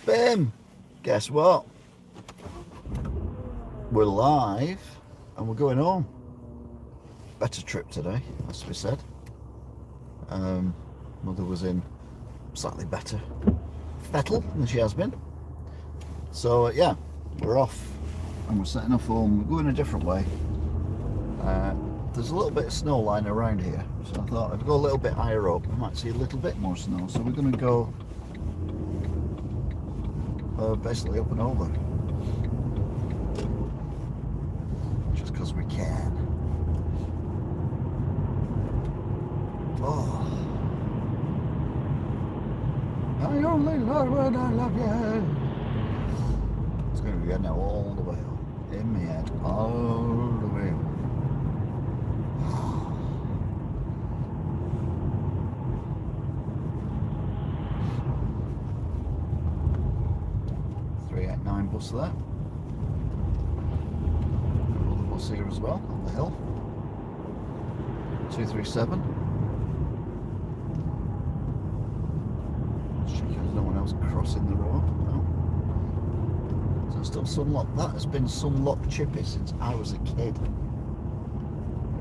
Bim! Guess what? We're live and we're going home. Better trip today, has to be said. Mother was in slightly better fettle than she has been. So yeah, we're off and we're setting off home. We're going a different way. There's a little bit of snow lying around here, so I thought if we go a little bit higher up, we might see a little bit more snow. So we're going to go basically up and over, just because we can. Oh, I only love when I love you. It's going to be getting now all the way up in my head, all the way up. 389 bus there. Another bus here as well on the hill. 237. Let's check if there's no one else crossing the road. No. So it's still Sunlock. That has been Sunlock Chippy since I was a kid.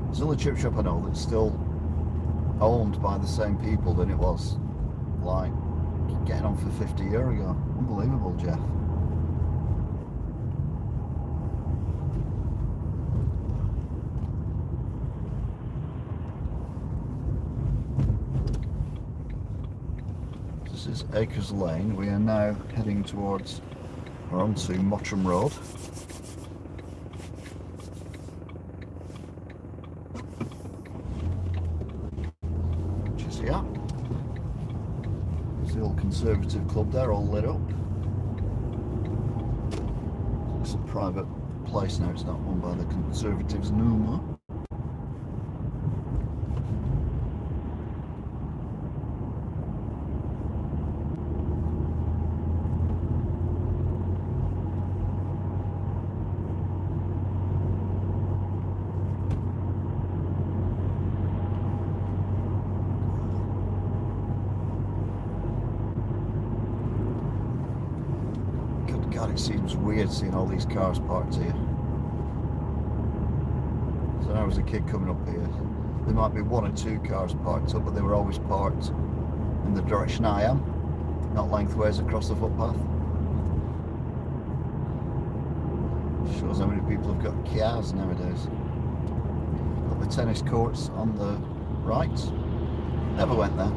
There's only chip shop I know that's still owned by the same people than it was like getting on for 50 years ago. Unbelievable, Jeff. This is Acres Lane. We are now heading towards or onto Mottram Road. Which is here. There's the old Conservative Club there, all lit up. It's a private place now, it's not owned by the Conservatives no more. God, it seems weird seeing all these cars parked here. So when I was a kid coming up here, there might be one or two cars parked up, but they were always parked in the direction I am, not lengthways across the footpath. Shows how many people have got cars nowadays. Got the tennis courts on the right. Never went there.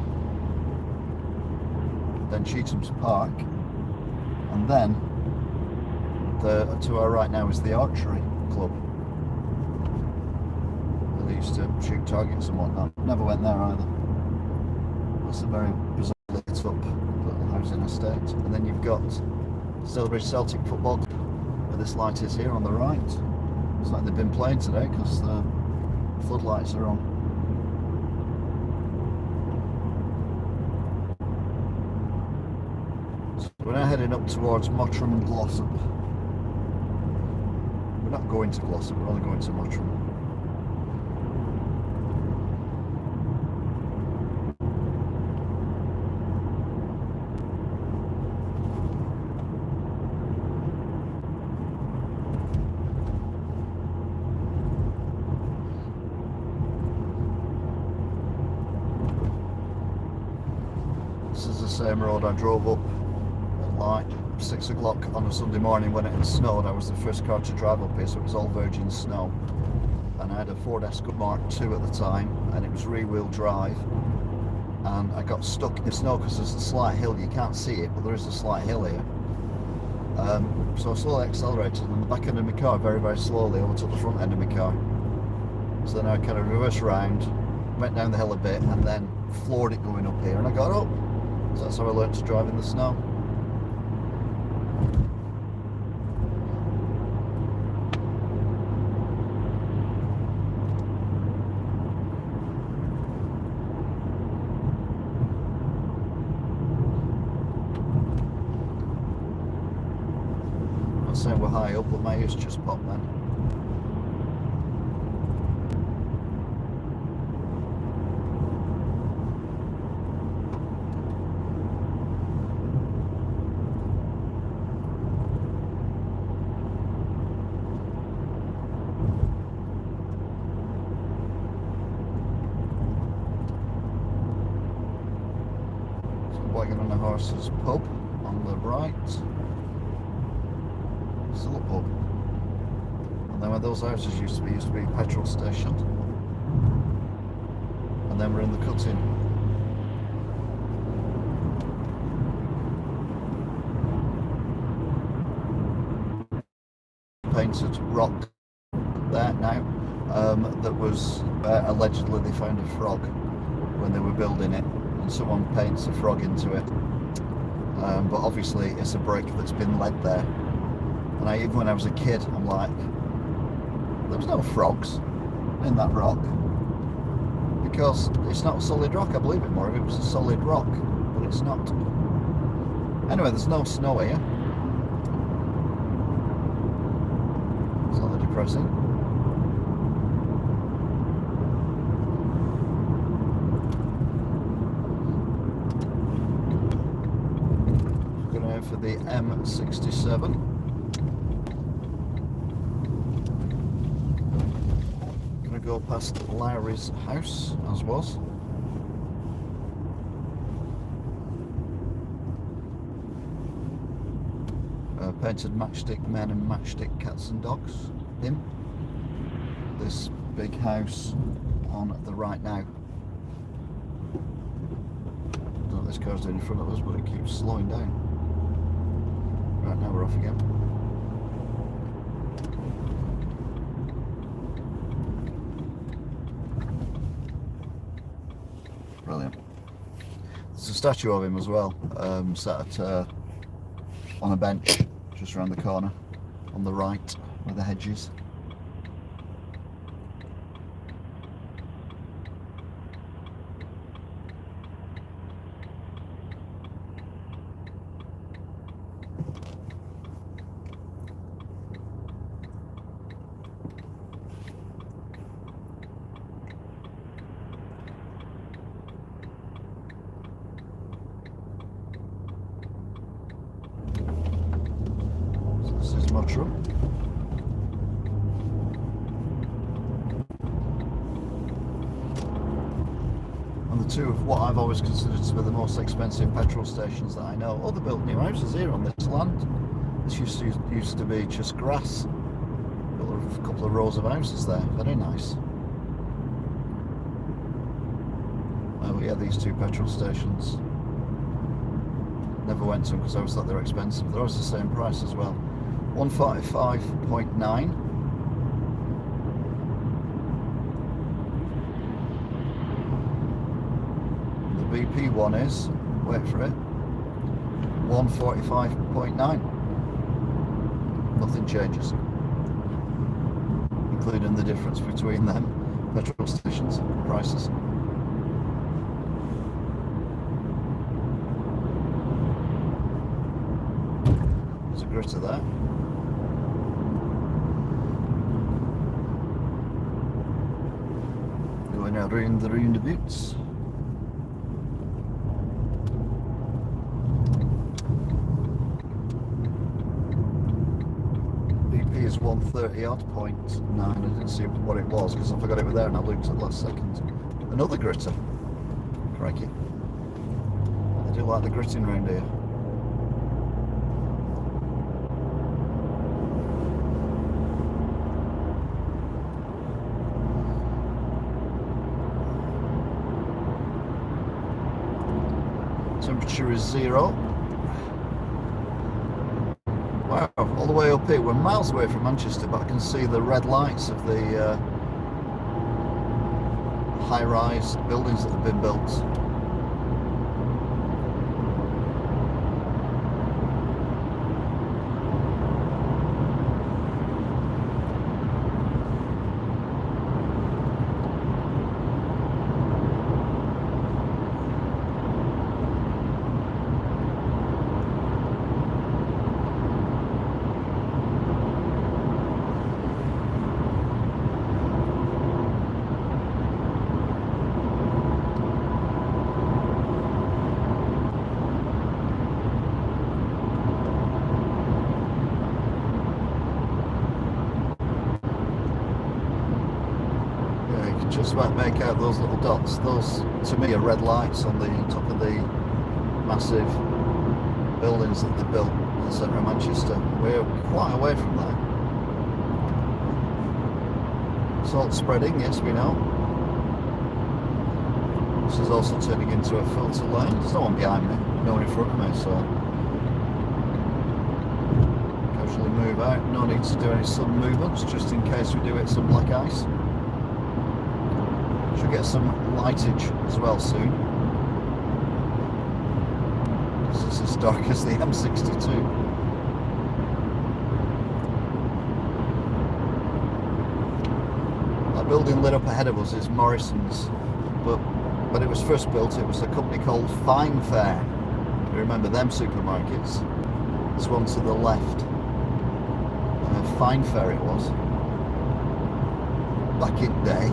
Then Cheatham's Park, and then to our right now is the archery club. Where they used to shoot targets and whatnot. Never went there either. That's a very bizarre lit up little housing estate. And then you've got Stalybridge Celtic Football Club, where this light is here on the right. It's like they've been playing today because the floodlights are on. So we're now heading up towards Mottram and Glossop. We're not going to Glossop, we're only going to Mottram. This is the same road I drove up at like 6 o'clock on a Sunday morning when it had snowed. I was the first car to drive up here, so it was all virgin snow. And I had a Ford Escort Mark II at the time, and it was rear-wheel drive. And I got stuck in the snow because there's a slight hill. You can't see it, but there is a slight hill here. So I slowly accelerated, and the back end of my car very, very slowly overtook the front end of my car. So then I kind of reversed around, went down the hill a bit, and then floored it going up here, and I got up. So that's how I learned to drive in the snow. I'm not saying we're high up, but my ears just popped then. Dragon and a Horse's pub on the right. Still a pub. And then where those houses used to be a petrol station. And then we're in the cutting. Painted rock there now. That was allegedly they found a frog when they were building it, and someone paints a frog into it. But obviously it's a brick that's been led there. And even when I was a kid, I'm like, there was no frogs in that rock, because it's not solid rock. I believe it more if it was a solid rock, but it's not. Anyway, there's no snow here. It's not that depressing. Going out for the M67. Go past Lowry's house, as was. Painted matchstick men and matchstick cats and dogs. Him. This big house on the right now. I don't know what this car's doing in front of us, but it keeps slowing down. Right, now we're off again. Brilliant. There's a statue of him as well, sat on a bench just around the corner on the right where the hedge is. This is Motorway. And the two of what I've always considered to be the most expensive petrol stations that I know. Oh, they built new houses here on this land. This used to be just grass. Built a couple of rows of houses there. Very nice. But yeah, these two petrol stations. Never went to them because I always thought they were expensive. They're always the same price as well. 145.9. The BP one is, wait for it, 145.9. Nothing changes, including the difference between them petrol stations prices. There's a gritter there. Going around the roundabouts. BP is 130 odd .9. I didn't see what it was because I forgot it was there and I looked at the last second. Another gritter. Crikey. I do like the gritting round here. Temperature is 0. Wow, all the way up here. We're miles away from Manchester, but I can see the red lights of the high-rise buildings that have been built. Just about make out those little dots. Those to me are red lights on the top of the massive buildings that they built in the centre of Manchester. We're quite away from there. Salt spreading, yes, we know. This is also turning into a filter lane. There's no one behind me, no one in front of me, so casually move out. No need to do any sudden movements, just in case we do hit some black ice. Should get some lightage as well soon. This is as dark as the M62. That building lit up ahead of us is Morrison's, but when it was first built, it was a company called Fine Fare. You remember them supermarkets? This one to the left. Fine Fare it was. Back in day.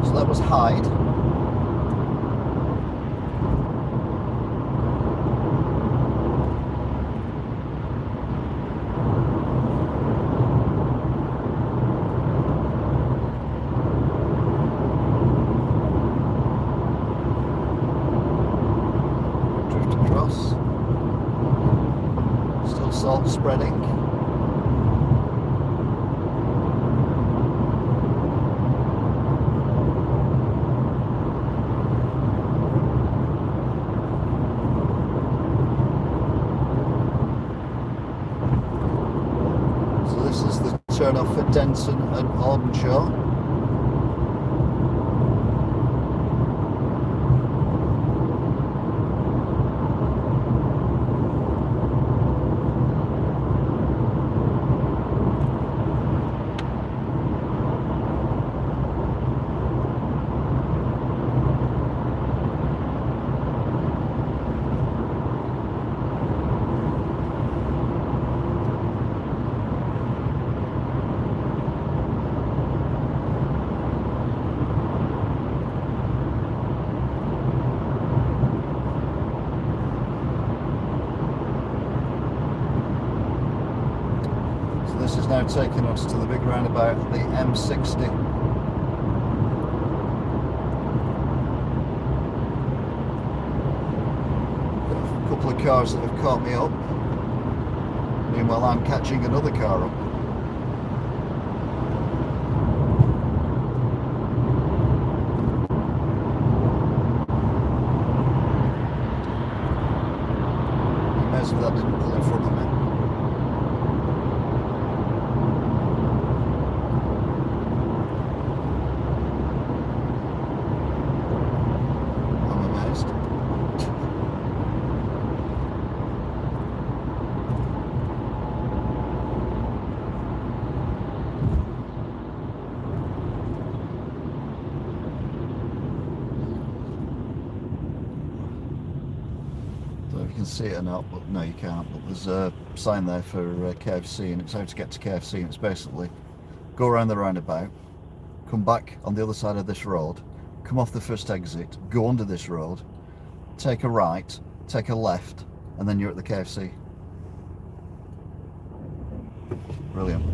So that was Hyde. Still salt spreading. So this is the turn off for Denton and Audenshaw. This is now taking us to the big roundabout, the M60. Got a couple of cars that have caught me up. Meanwhile, I'm catching another car up. Amazing that didn't pull in front of me. You can see it or not, but no, you can't. But there's a sign there for KFC, and it's how to get to KFC, and it's basically go around the roundabout, come back on the other side of this road, come off the first exit, go under this road, take a right, take a left, and then you're at the KFC. Brilliant.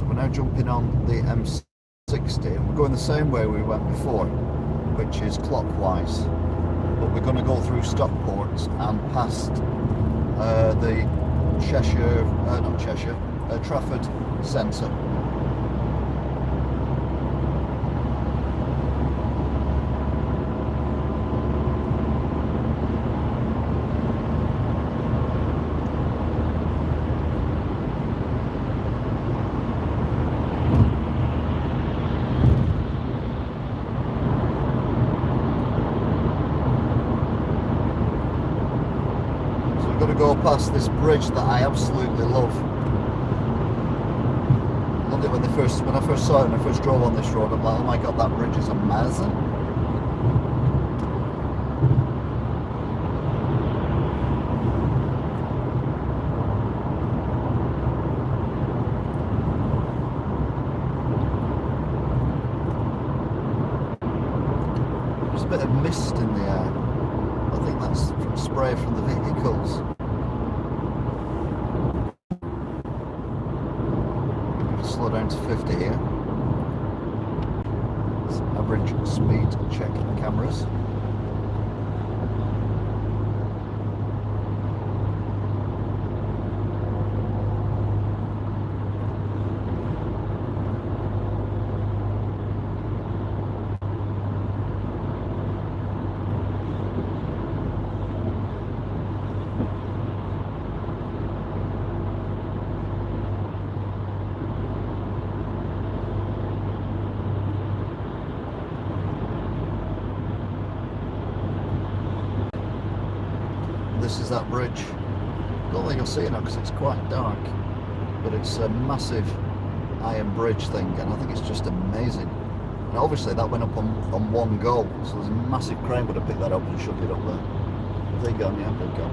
Now jumping on the M60, and we're going the same way we went before, which is clockwise, but we're going to go through Stockport and past the Trafford Centre. Got to go past this bridge that I absolutely love. Loved it when I first saw it, when I first drove on this road. I'm like, oh my god, that bridge is amazing. There's a bit of mist in the air. I think that's from spray from the vehicles. Slow down to 50 here. It's average speed check cameras. This is that bridge. Don't think you'll see it now because it's quite dark, but it's a massive iron bridge thing, and I think it's just amazing. And obviously that went up on one go, so there's a massive crane would have picked that up and shoved it up there. There you go, yeah, there you go.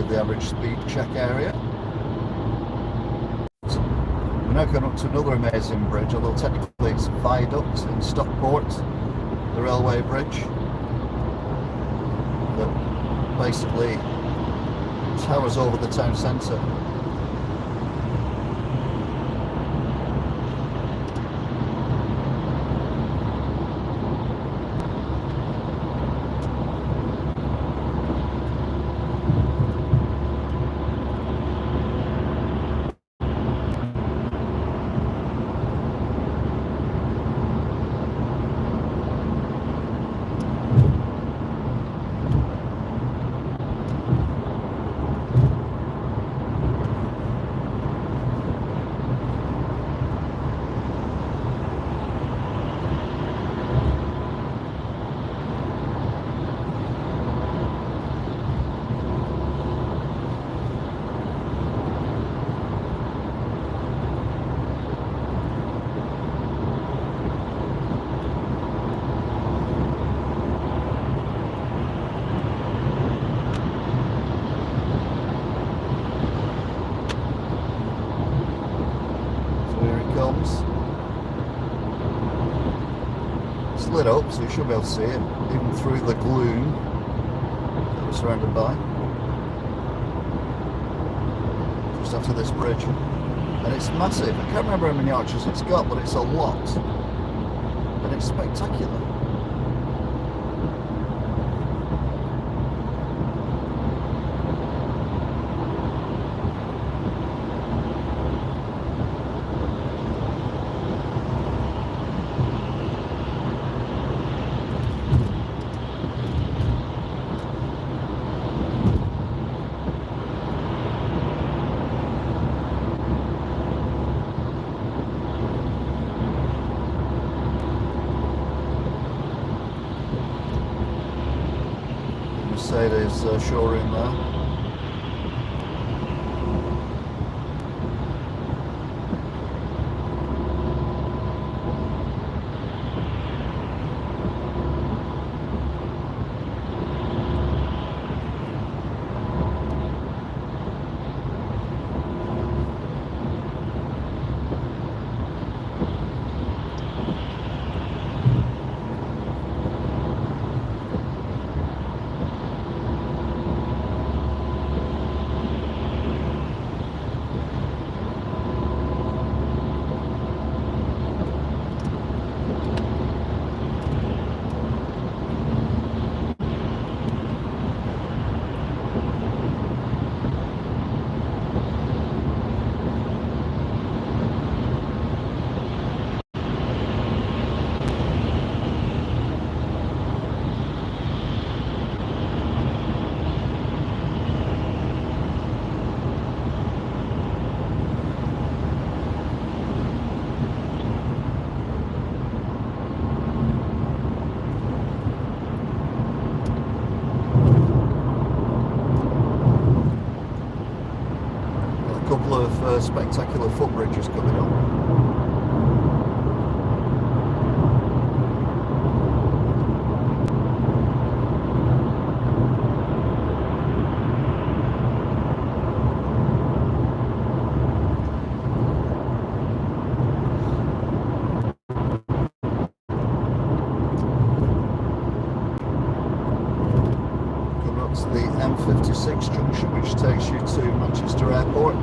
The average speed check area. So we're now going up to another amazing bridge, although technically it's a viaduct in Stockport, the railway bridge, that basically towers over the town centre. It's lit up, so you should be able to see it, even through the gloom that we're surrounded by. Just after this bridge. And it's massive. I can't remember how many arches it's got, but it's a lot. And it's spectacular. Mercedes showroom there. spectacular footbridges coming up. To the M56 junction, which takes you to Manchester Airport.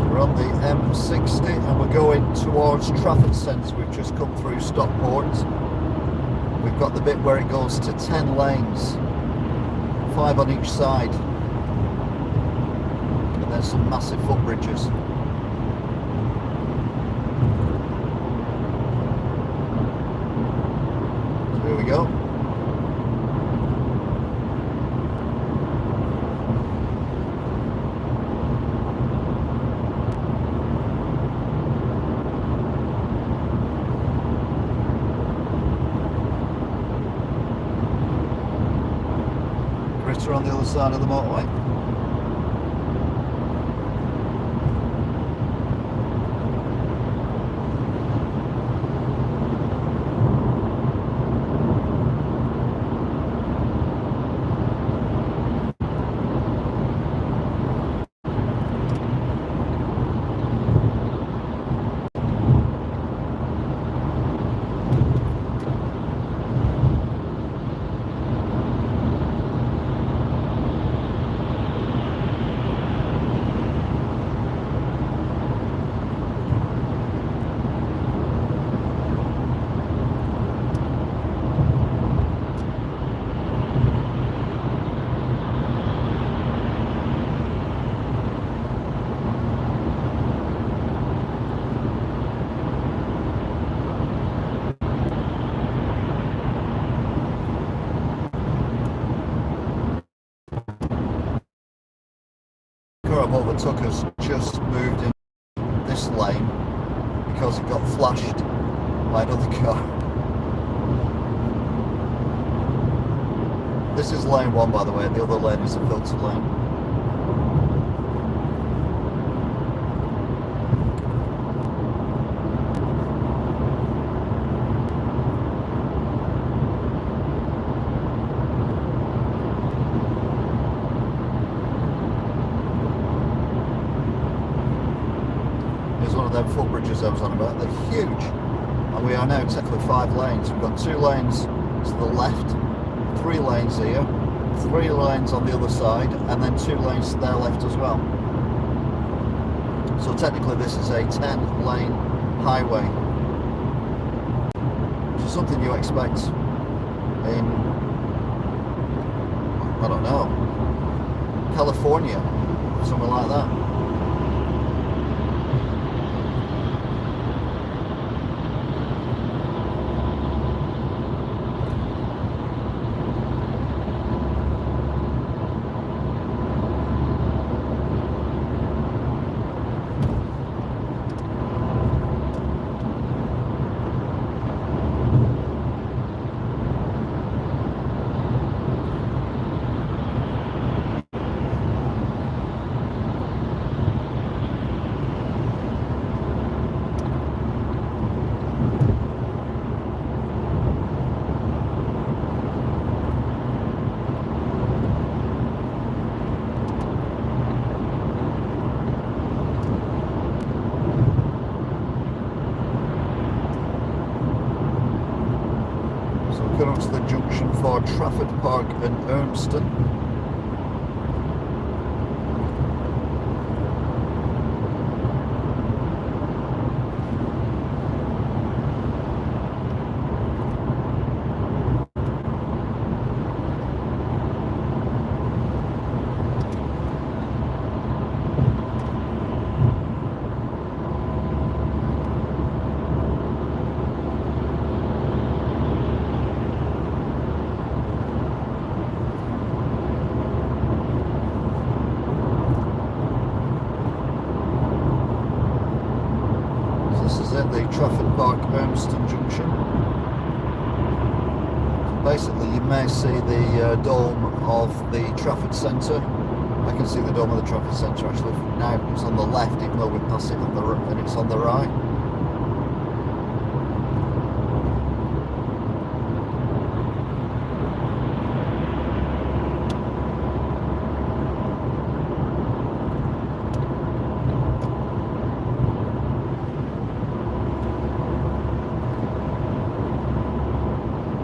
We're on the M60 and we're going towards Trafford Centre. We've just come through Stockport. We've got the bit where it goes to 10 lanes, 5 on each side, and there's some massive footbridges. So here we go. On the other side of the motorway. Overtook us just moved in this lane because it got flashed by another car. This is lane 1, by the way, the other lane is a filter lane. Them footbridges I was on about, they're huge, and we are now technically 5 lanes. We've got 2 lanes to the left, 3 lanes here, 3 lanes on the other side, and then 2 lanes to their left as well. So technically this is a 10 lane highway, which is something you expect in, I don't know, California, somewhere like that. Going up to the junction for Trafford Park and Urmston. At the Trafford Park Urmston junction. Basically, you may see the dome of the Trafford Centre. I can see the dome of the Trafford Centre actually now. It's on the left, even though we pass it on the and it's on the right.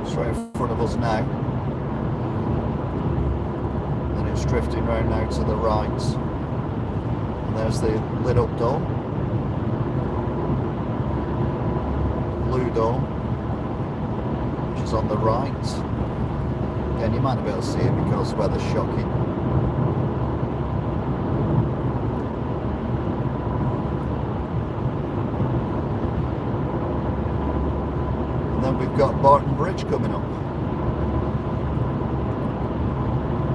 Straight in front of us now, and it's drifting round now to the right, and there's the lit up dome, blue dome, which is on the right. Again, you might not be able to see it because the weather's shocking. Then we've got Barton Bridge coming up.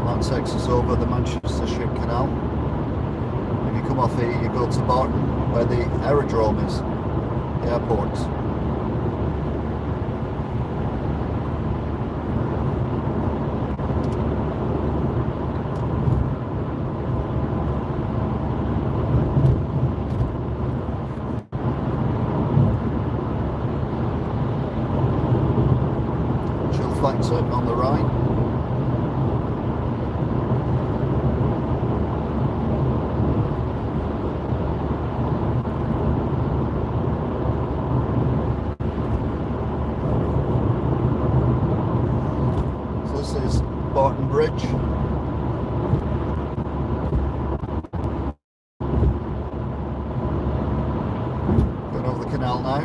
That takes us over the Manchestershire Canal. If you come off here, you go to Barton, where the aerodrome is, the airport. Factor on the right. So this is Barton Bridge. Going over the canal now.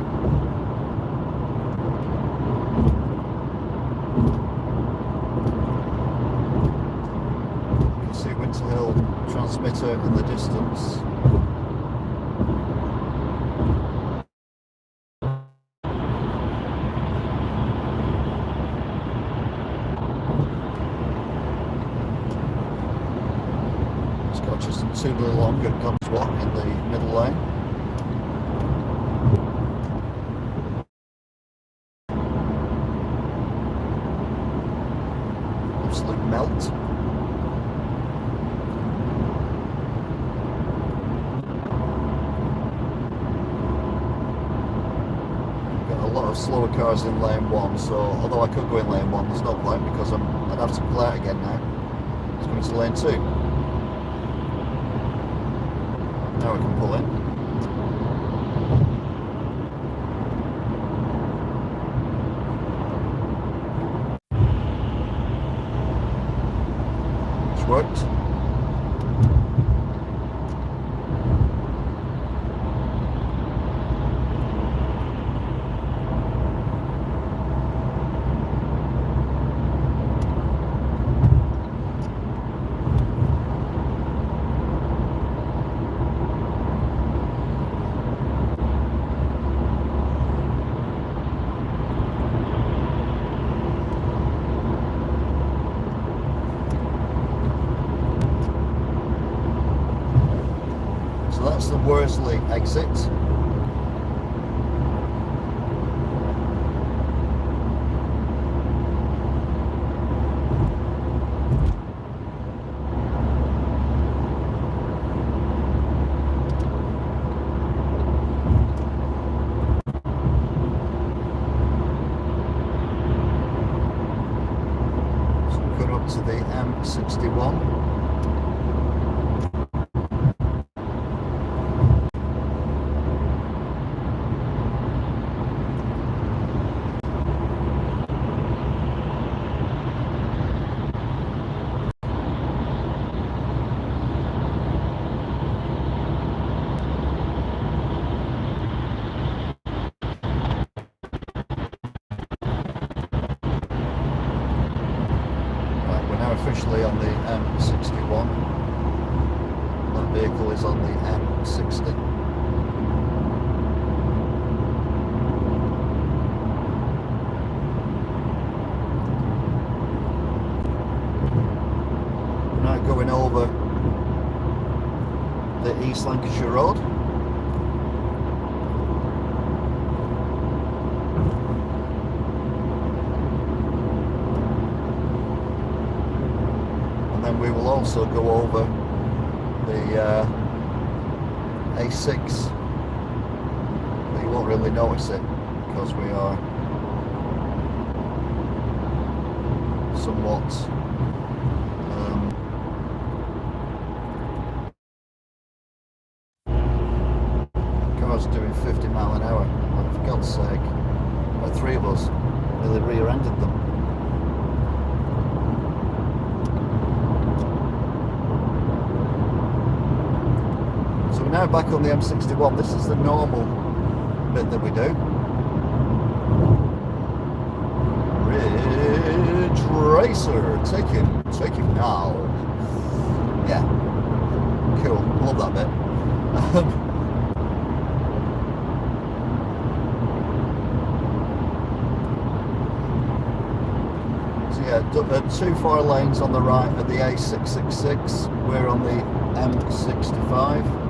Hill transmitter in the distance. It's got just two little longer comes one in the middle lane. Absolute melt. Slower cars in lane one, so although I could go in lane one, there's no point because I'd have to pull out again now. It's coming to lane two. Now we can pull in. It's worked. That's the Worsley exit. So we come up to the M61. actually on the M61. That vehicle is on the M60. Now going over the East Lancashire Road. We will also go over the A6, but you won't really notice it because we are somewhat cars doing 50 mile an hour, and for God's sake, about 3 of us nearly rear-ended them. Now back on the M61, this is the normal bit that we do. Ridge Racer, take him now. Yeah, cool, love that bit. So yeah, 2 4 lanes on the right at the A666, we're on the M65.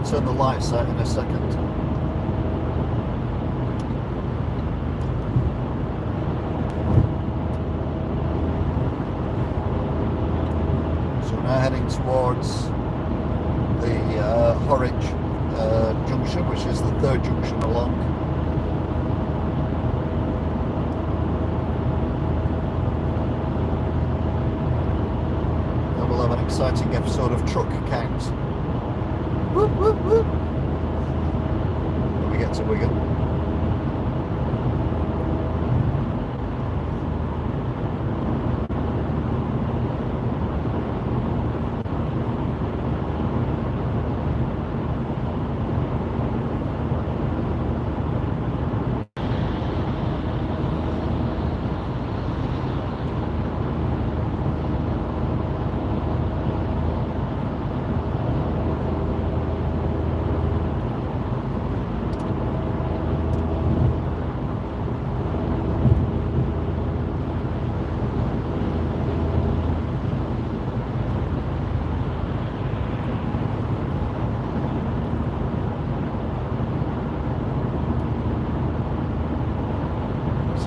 Turn the lights out in a second. So now heading towards the Horwich junction, which is the 3rd junction along. And we'll have an exciting episode of Truck Count. Whoop, whoop, whoop. When we get to Wigan.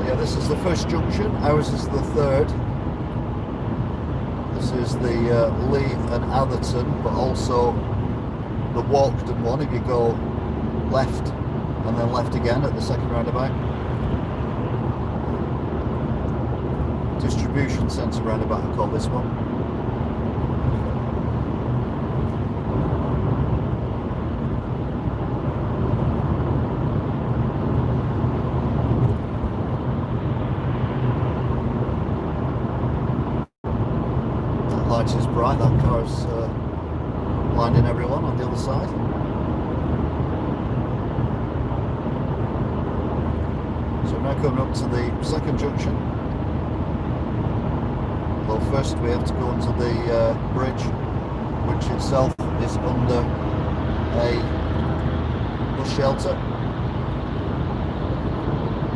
Yeah, this is the 1st junction, ours is the 3rd. This is the Lee and Atherton, but also the Walkden one if you go left and then left again at the 2nd roundabout. Distribution centre roundabout, I call this one. Light is bright, that car's blinding everyone on the other side. So we're now coming up to the 2nd junction. Well, first we have to go onto the bridge, which itself is under a bus shelter.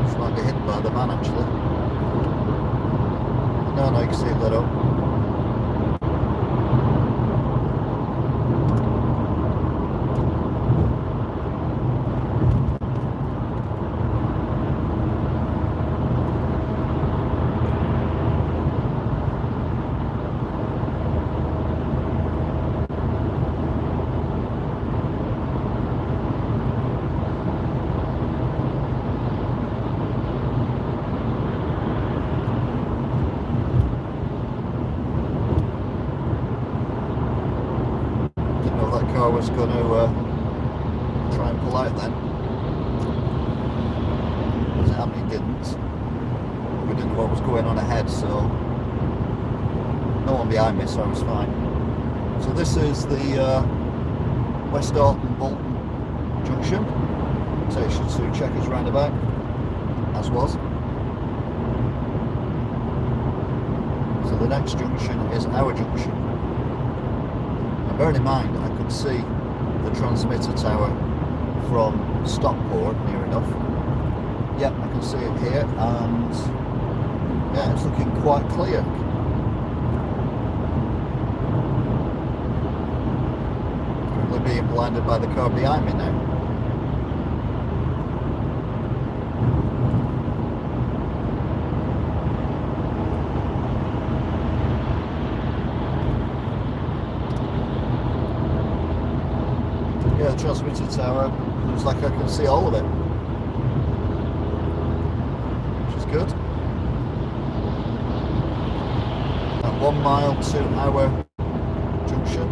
Which might be hidden by the man actually. No, you can see it lit up. car was going to try and pull out then. As it happened, it didn't. We didn't know what was going on ahead, so no one behind me, so I was fine. So this is the West Orton Bolton junction. Takes you to Chequers roundabout, as was. So the next junction is our junction. Now bearing in mind, I could see the transmitter tower from Stockport near enough. Yep, I can see it here, and yeah, it's looking quite clear. Currently being blinded by the car behind me now. Yeah, the transmitter tower looks like I can see all of it, which is good. At 1 mile to our junction.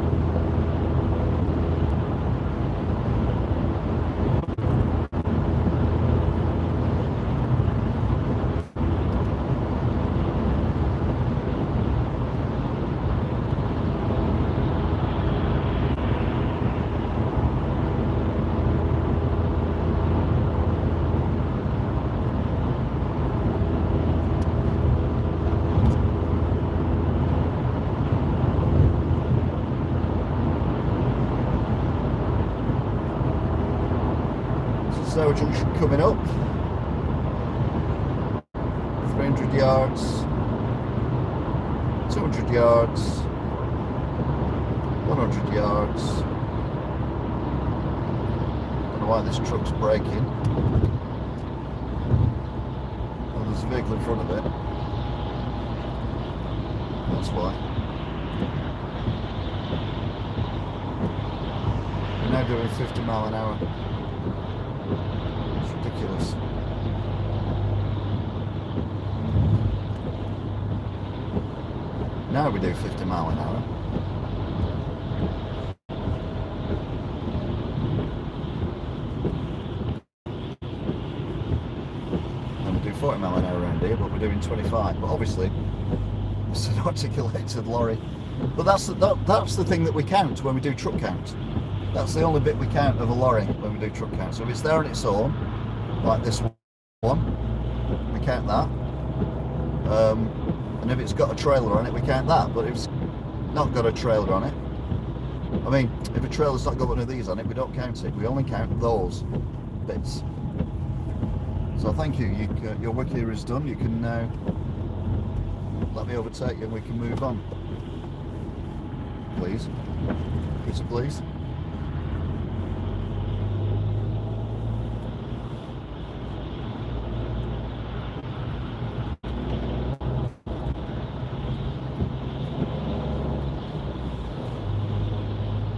Our junction coming up, 300 yards, 200 yards, 100 yards. Don't know why this truck's braking. Oh, there's a vehicle in front of it. That's why. We're now doing 50 mile an hour. It's ridiculous. Now we do 50 mile an hour. And we do 40 mile an hour around here, but we're doing 25. But obviously, it's an articulated lorry. But that's the thing that we count when we do truck count. That's the only bit we count of a lorry when we do truck count. So if it's there on its own, like this one, we count that. And if it's got a trailer on it, we count that. But if it's not got a trailer on it, I mean, if a trailer's not got one of these on it, we don't count it. We only count those bits. So thank you. Your work here is done. You can now let me overtake you and we can move on. Please. Pretty please.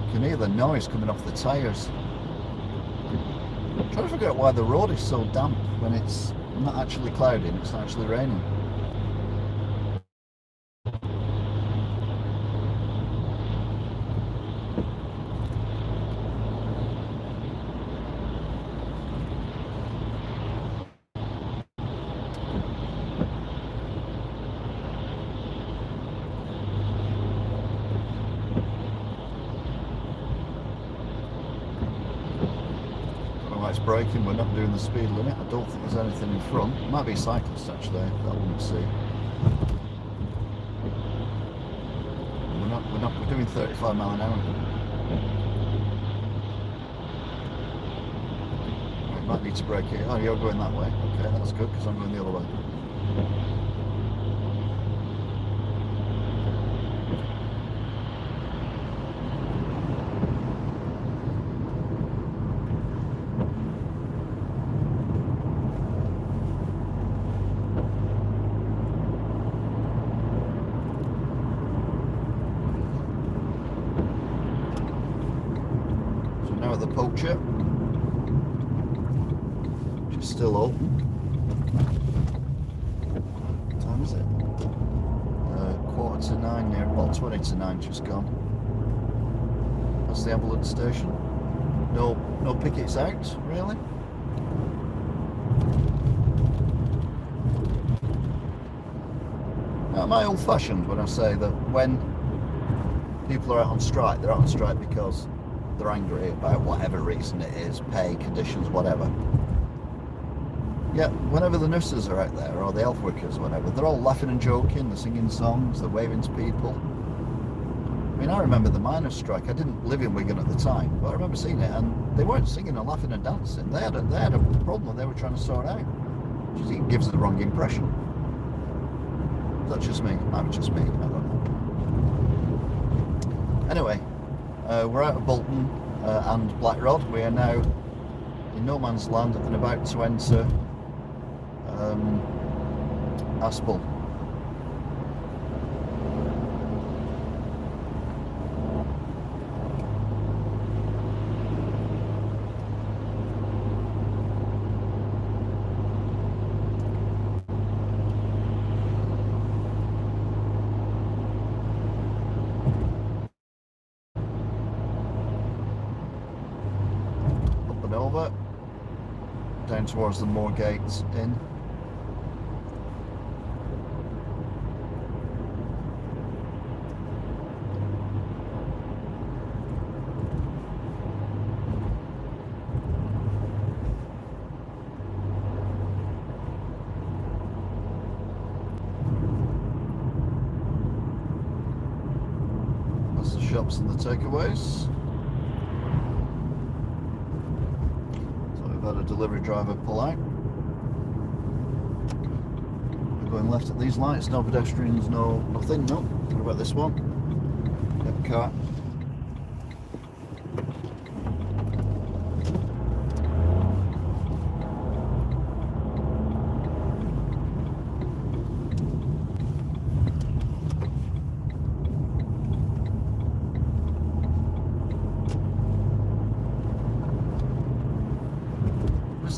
You can hear the noise coming off the tyres. I'm trying to figure out why the road is so damp when it's not actually clouding, it's actually raining. It's braking, we're not doing the speed limit. I don't think there's anything in front. It might be cyclists actually, that I wouldn't see. We're doing 35 mile an hour. We might need to brake here. Oh, you're going that way. Okay, that's good because I'm going the other way. Now at the Poacher, which is still open. What time is it? 8:45 near, well 20 to 9 just gone. That's the ambulance station. No pickets out, really. Now, am I old-fashioned when I say that when people are out on strike, they're out on strike because they're angry about whatever reason it is, pay, conditions, whatever. Yeah, whenever the nurses are out there, or the health workers, whatever, they're all laughing and joking, they're singing songs, they're waving to people. I mean, I remember the miners' strike. I didn't live in Wigan at the time, but I remember seeing it, and they weren't singing and laughing and dancing. They had a problem that they were trying to sort out, which I think gives the wrong impression. Is that just me? Might be just me, I don't know. Anyway, we're out of Bolton and Blackrod. We are now in no man's land and about to enter Aspel. Up and over, down towards the Moorgate Inn. That's the shops and the takeaways. Had a delivery driver pull out. We're going left at these lights, no pedestrians, nothing, no. What about this one? Yep, car.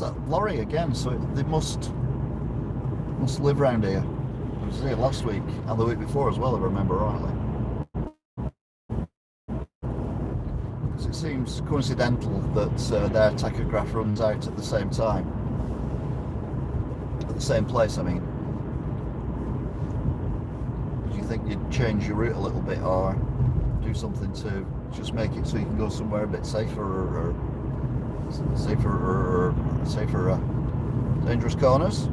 That lorry again, so they must live round here. I was here last week and the week before as well, if I remember rightly. Because it seems coincidental that their tachograph runs out at the same time, at the same place. I mean, do you think you'd change your route a little bit or do something to just make it so you can go somewhere a bit safer or safer dangerous corners?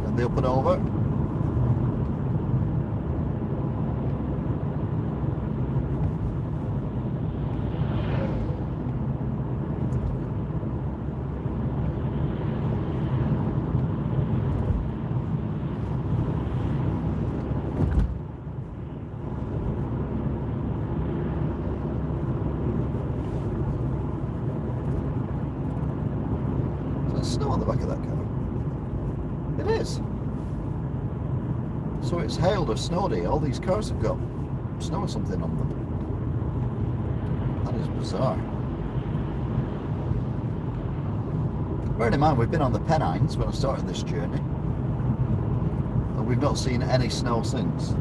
And the up and over. Snow on the back of that car. It is. So it's hailed or snowed here. All these cars have got snow or something on them. That is bizarre. Bearing in mind, we've been on the Pennines when I started this journey, and we've not seen any snow since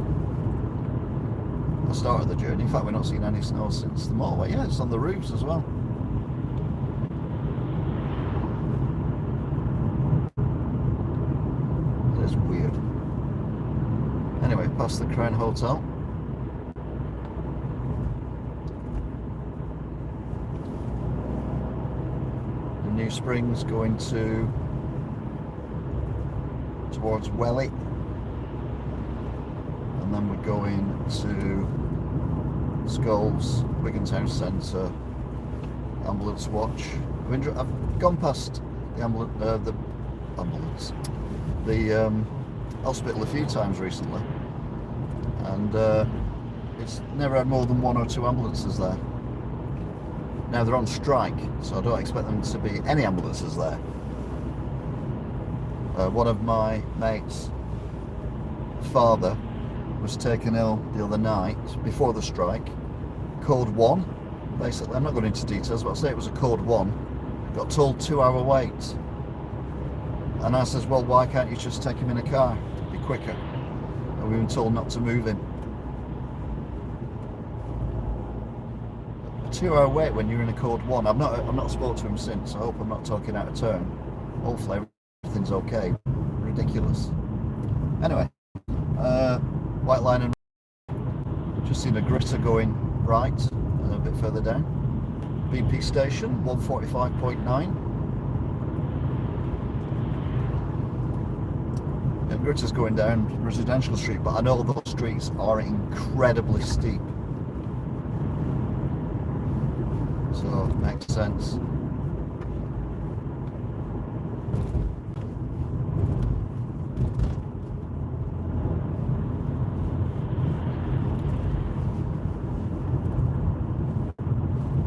I started the journey. In fact, we've not seen any snow since the motorway. Yeah, it's on the roofs as well. It's weird. Anyway, past the Crown Hotel. The New Springs going towards Welly. And then we're going to Skulls, Wigan Town Centre, ambulance watch. I've gone past the hospital a few times recently, and it's never had more than one or two ambulances there. Now they're on strike, so I don't expect them to be any ambulances there. One of my mates' father was taken ill the other night before the strike. Code 1, basically. I'm not going into details, but I'll say it was a code 1. Got told 2-hour wait. And I says, well, why can't you just take him in a car? It'd be quicker. And we've been told not to move him. A 2-hour wait when you're in a code 1. I've not spoke to him since. I hope I'm not talking out of turn. Hopefully everything's okay. Ridiculous. Anyway, white line and just seen a gritter going right and a bit further down. BP station 145.9. Gritter's going down Residential Street, but I know those streets are incredibly steep, so it makes sense.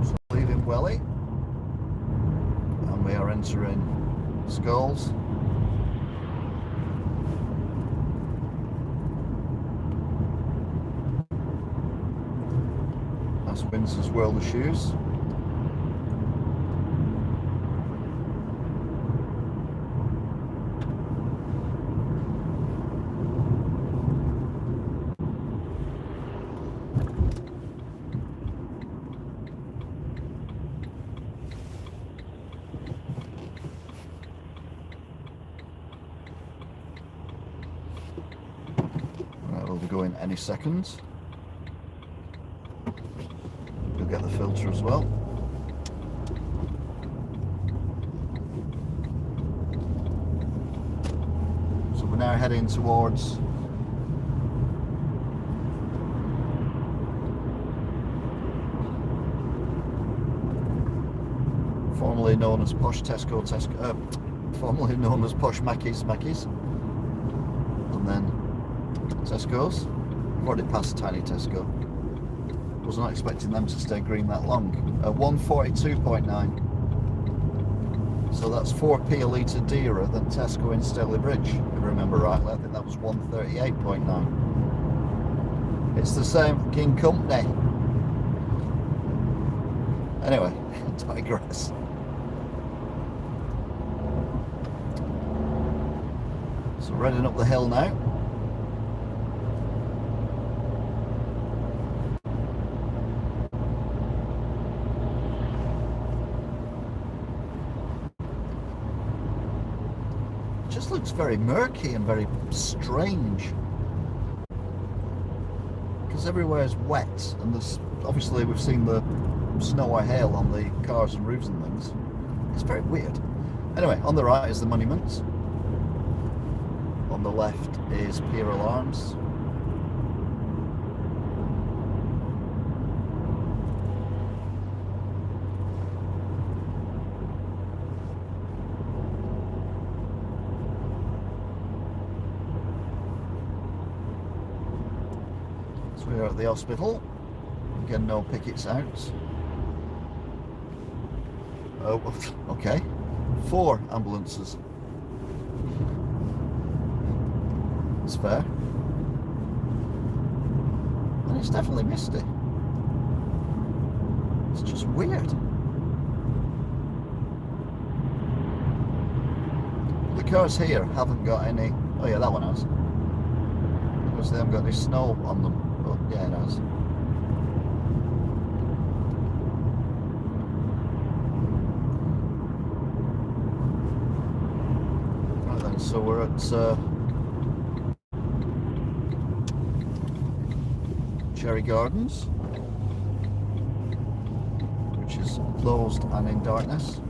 So leaving Welly, and we are entering Skulls. Windsor's World of Shoes. Right, we'll be going any second. Get the filter as well. So we're now heading towards formerly known as Posh formerly known as Posh Mackey's, and then Tesco's. We've already passed Tiny Tesco. Was not expecting them to stay green that long. 142.9. So that's 4p a litre dearer than Tesco in Stalybridge, if I remember rightly. I think that was 138.9. It's the same fucking company. Anyway, digress. So heading up the hill now. Just looks very murky and very strange, because everywhere is wet, and there's obviously we've seen the snow or hail on the cars and roofs and things. It's very weird. Anyway, on the right is the monument, on the left is Pier Alarms. We are at the hospital. Again, no pickets out. Oh, okay. 4 ambulances. That's fair. And it's definitely misty. It's just weird. The cars here haven't got any... Oh yeah, that one has. Because they haven't got any snow on them. Yeah, it has. Right then, so we're at Cherry Gardens, which is closed and in darkness.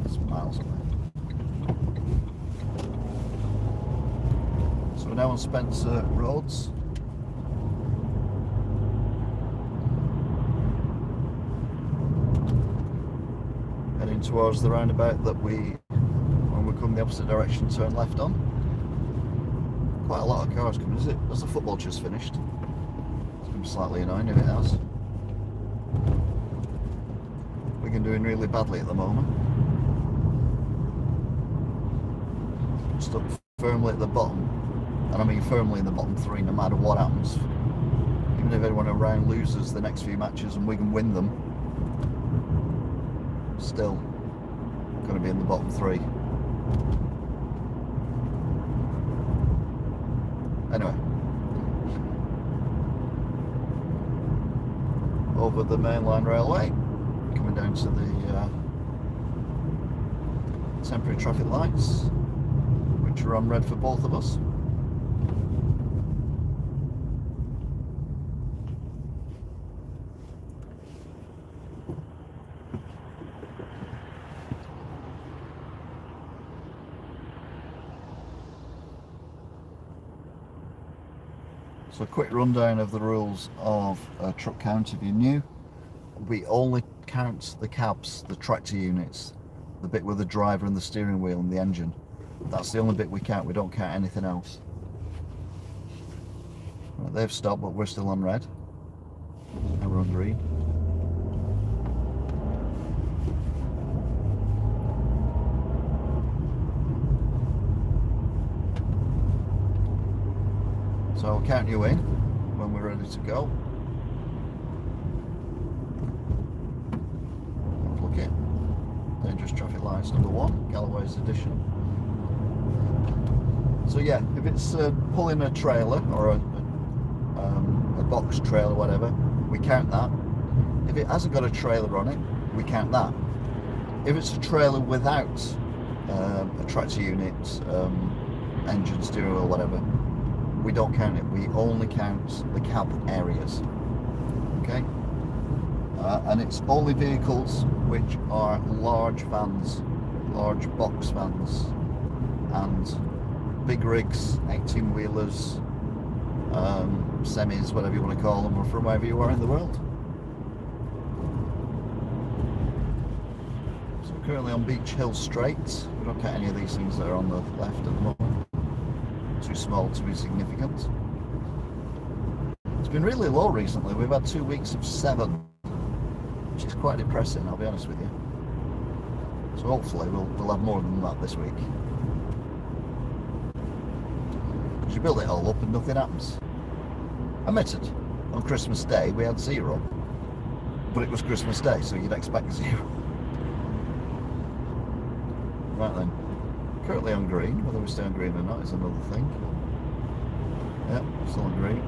It's miles away. So we're now on Spencer Roads. Heading towards the roundabout that when we come the opposite direction, turn left on. Quite a lot of cars coming, is it? Has the football just finished? It's going to be slightly annoying if it has. Wigan doing really badly at the moment. Stuck firmly at the bottom, and I mean firmly in the bottom three no matter what happens. Even if anyone around loses the next few matches and we can win them, still going to be in the bottom three. Anyway, over the mainline railway, coming down to the temporary traffic lights, which are on red for both of us. So a quick rundown of the rules of truck count if you're new. We only count the cabs, the tractor units, the bit with the driver and the steering wheel and the engine. That's the only bit we count, we don't count anything else. Right, they've stopped, but we're still on red. Now we're on green. So I'll count you in when we're ready to go. Plug it. Dangerous traffic lights number 1, Galloway's edition. So yeah, if it's pulling a trailer or a box trailer, whatever, we count that. If it hasn't got a trailer on it, we count that. If it's a trailer without a tractor unit, engine, steering wheel, whatever, we don't count it. We only count the cab areas. Okay? And it's only vehicles which are large vans, large box vans, and big rigs, 18-wheelers, semis, whatever you want to call them, or from wherever you are in the world. So we're currently on Beach Hill Straight. We don't count any of these things that are on the left at the moment. Too small to be significant. It's been really low recently. We've had 2 weeks of 7, which is quite depressing, I'll be honest with you. So hopefully we'll have more than that this week. Because you build it all up and nothing happens. Admitted, on Christmas Day we had 0, but it was Christmas Day, so you'd expect 0. Right then. Currently on green. Whether we stay on green or not is another thing. Yep, still on green.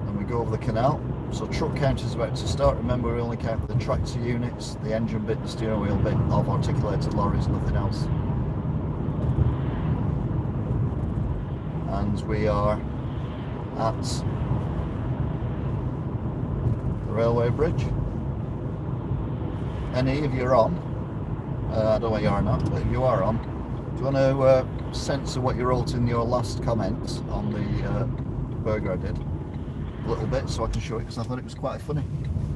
And we go over the canal. So truck count is about to start. Remember, we only count the tractor units, the engine bit, the steering wheel bit of articulated lorries, nothing else. And we are at the railway bridge. Any if you're on, I don't know what you are not, but if you are on, do you want to censor what you wrote in your last comment on the burger I did? A little bit, so I can show it, because I thought it was quite funny.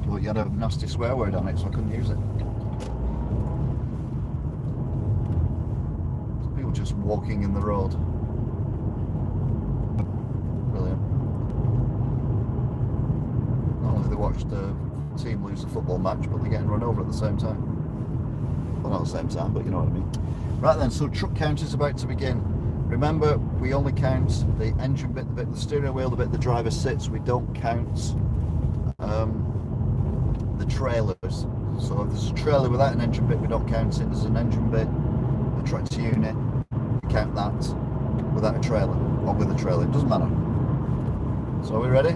But you had a nasty swear word on it, so I couldn't use it. People just walking in the road. Brilliant. Not only have they watched team lose a football match, but they're getting run over at the same time. Well, not at the same time, but you know what I mean. Right then, so truck count is about to begin. Remember, we only count the engine bit, the bit of the steering wheel, the bit the driver sits. We don't count the trailers. So if there's a trailer without an engine bit, we don't count it. There's an engine bit, a tractor unit, we count that without a trailer, or with a trailer, it doesn't matter. So are we ready?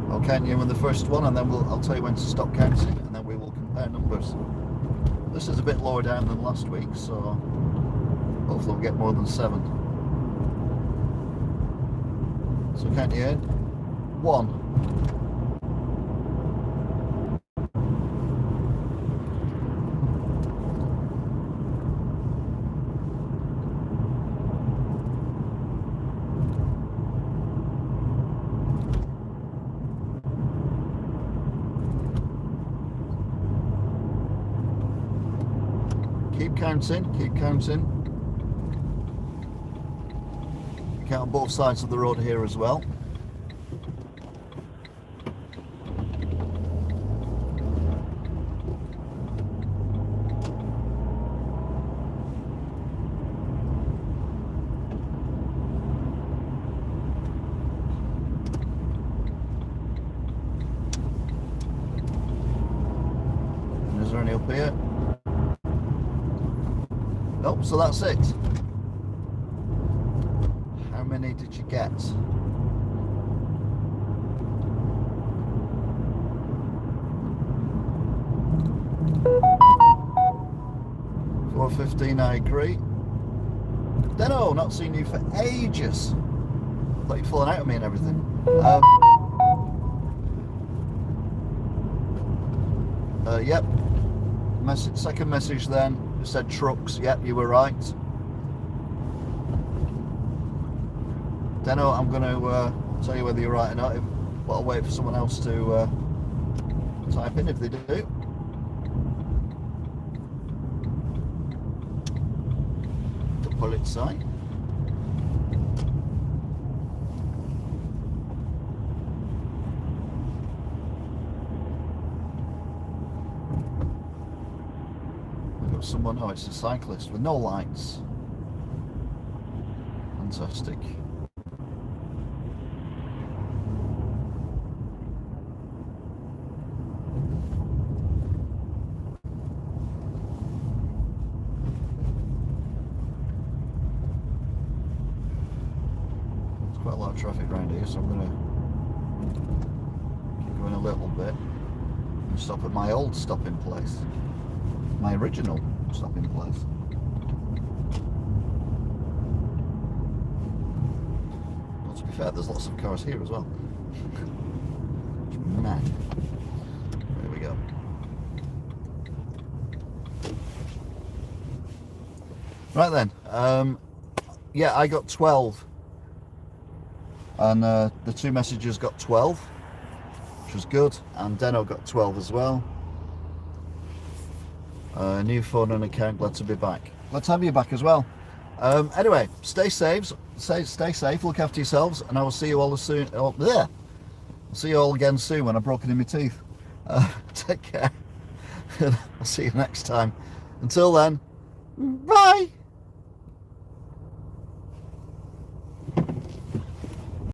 I'll count you in the first one, and then I'll tell you when to stop counting, and then we will compare numbers. This is a bit lower down than last week, so hopefully we'll get more than 7. So count you in. 1. Keep counting, keep counting. Count both sides of the road here as well. Nope, so that's it. How many did you get? 4:15, I agree. Deno, not seen you for ages. Thought you'd fallen out of me and everything. Yep. Second message then, it said trucks. Yep, you were right. Deno, I'm going to tell you whether you're right or not, but I'll wait for someone else to type in if they do. The bullet sign. We've got someone, oh, it's a cyclist with no lights. Fantastic. Quite a lot of traffic around here, so I'm going to keep going a little bit and stop at my old stopping place, my original stopping place. Well, to be fair, there's lots of cars here as well. It's mad. There we go. Right then, yeah, I got 12. And the two messages got 12, which was good, and Deno got 12 as well. New phone and account, glad to be back. Glad to have you back as well. Anyway, stay safe, look after yourselves, and I will see you all soon. Oh, there. I'll see you all again soon when I've broken in my teeth. Take care. I'll see you next time. Until then, bye.